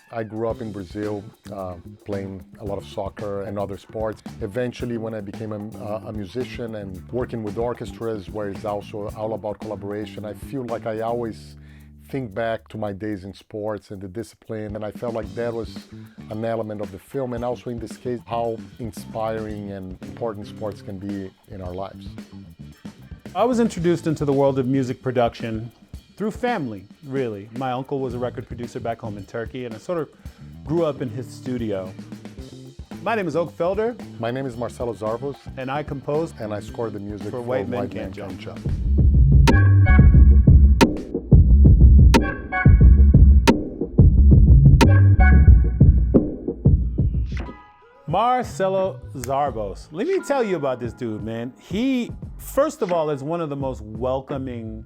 I grew up in Brazil playing a lot of soccer and other sports. Eventually, when I became a musician and working with orchestras, where it's also all about collaboration, I feel like I always think back to my days in sports and the discipline, and I felt like that was an element of the film, and also in this case, how inspiring and important sports can be in our lives. I was introduced into the world of music production through family, really. My uncle was a record producer back home in Turkey, and I sort of grew up in his studio. My name is Felder. My name is Marcelo Zarvos. And I compose and I score the music for White Men Can't Jump. Marcelo Zarvos. Let me tell you about this dude, man. He, first of all, is one of the most welcoming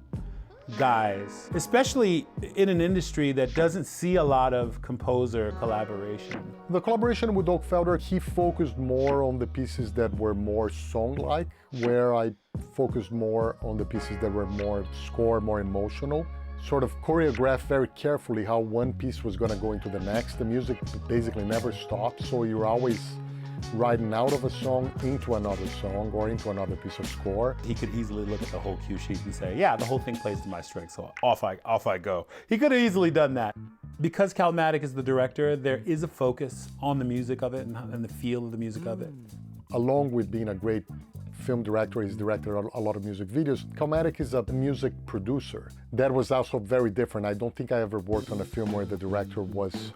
guys, especially in an industry that doesn't see a lot of composer collaboration. The collaboration with Felder, he focused more on the pieces that were more song-like, where I focused more on the pieces that were more score, more emotional. Sort of choreographed very carefully how one piece was going to go into the next. The music basically never stopped, so you're always riding out of a song into another song or into another piece of score. He could easily look at the whole cue sheet and say, yeah, the whole thing plays to my strengths, so off I go. He could have easily done that. Because Calmatic is the director, there is a focus on the music of it and the feel of the music of it. Along with being a great film director, he's directed a lot of music videos. Calmatic is a music producer. That was also very different. I don't think I ever worked on a film where the director was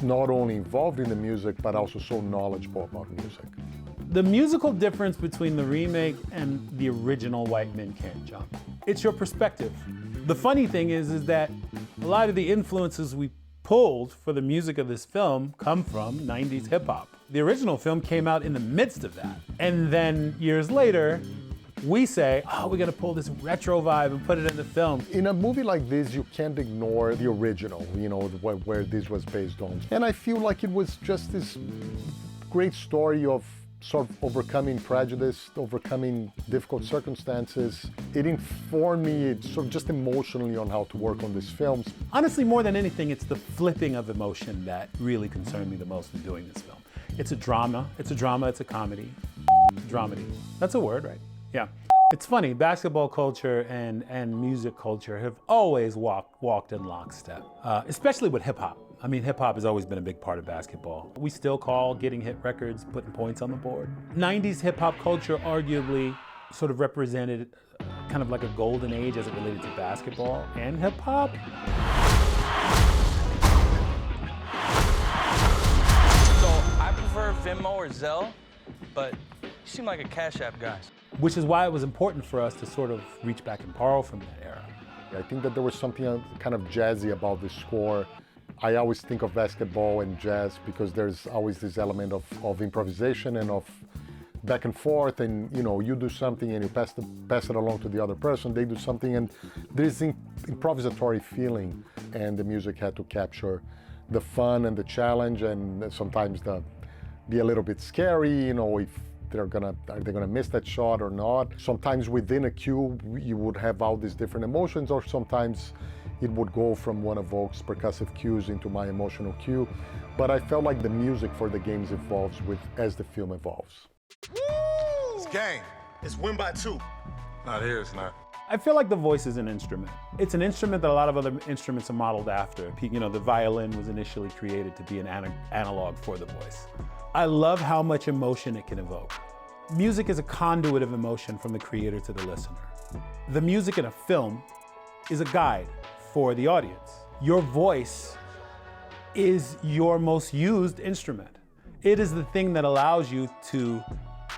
not only involved in the music, but also so knowledgeable about music. The musical difference between the remake and the original White Men Can't Jump, it's your perspective. The funny thing is that a lot of the influences we pulled for the music of this film come from 90s hip hop. The original film came out in the midst of that. And then years later, we say, oh, we're gonna pull this retro vibe and put it in the film. In a movie like this, you can't ignore the original, you know, where this was based on. And I feel like it was just this great story of sort of overcoming prejudice, overcoming difficult circumstances. It informed me sort of just emotionally on how to work on these films. Honestly, more than anything, it's the flipping of emotion that really concerned me the most in doing this film. It's a drama, it's a comedy. Dramedy. That's a word, right? Yeah. It's funny, basketball culture and music culture have always walked in lockstep, especially with hip hop. I mean, hip hop has always been a big part of basketball. We still call getting hit records, putting points on the board. 90s hip hop culture arguably sort of represented kind of like a golden age as it related to basketball and hip hop. So I prefer Venmo or Zelle, but you seem like a Cash App guy. Which is why it was important for us to sort of reach back and borrow from that era. I think that there was something kind of jazzy about the score. I always think of basketball and jazz because there's always this element of improvisation and of back and forth, and you know, you do something and you pass it along to the other person, they do something, and there's an improvisatory feeling, and the music had to capture the fun and the challenge, and sometimes be a little bit scary, you know, if are they gonna miss that shot or not. Sometimes within a cue, you would have all these different emotions, or sometimes it would go from one of Vogue's percussive cues into my emotional cue. But I felt like the music for the games evolves as the film evolves. It's game. It's win by 2. Not here, it's not. I feel like the voice is an instrument. It's an instrument that a lot of other instruments are modeled after. You know, the violin was initially created to be an analog for the voice. I love how much emotion it can evoke. Music is a conduit of emotion from the creator to the listener. The music in a film is a guide for the audience. Your voice is your most used instrument. It is the thing that allows you to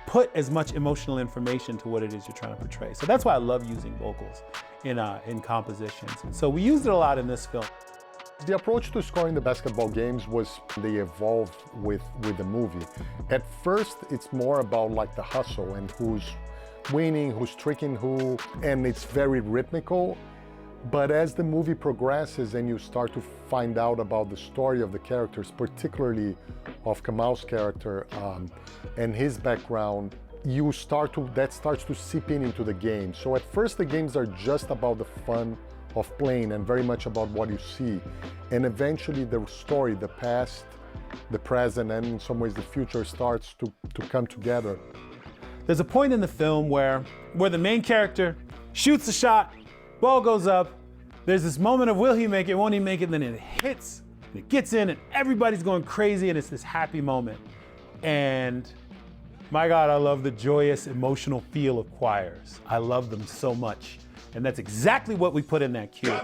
put as much emotional information to what it is you're trying to portray. So that's why I love using vocals in compositions. And so we used it a lot in this film. The approach to scoring the basketball games was they evolved with the movie. At first, it's more about like the hustle and who's winning, who's tricking who, and it's very rhythmical. But as the movie progresses and you start to find out about the story of the characters, particularly of Kamal's character and his background, that starts to seep into the game. So at first the games are just about the fun of playing and very much about what you see. And eventually the story, the past, the present, and in some ways the future starts to come together. There's a point in the film where the main character shoots a shot, ball goes up, there's this moment of will he make it, won't he make it, and then it hits, and it gets in, and everybody's going crazy, and it's this happy moment. And my God, I love the joyous, emotional feel of choirs. I love them so much. And that's exactly what we put in that cue.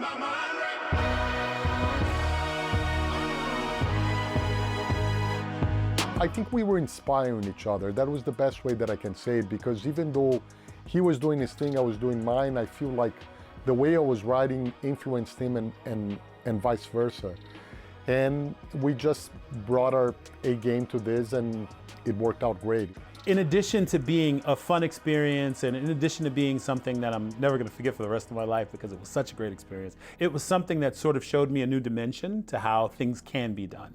I think we were inspiring each other. That was the best way that I can say it, because even though he was doing his thing, I was doing mine, I feel like the way I was writing influenced him and vice versa. And we just brought our A game to this, and it worked out great. In addition to being a fun experience, and in addition to being something that I'm never gonna forget for the rest of my life because it was such a great experience, it was something that sort of showed me a new dimension to how things can be done.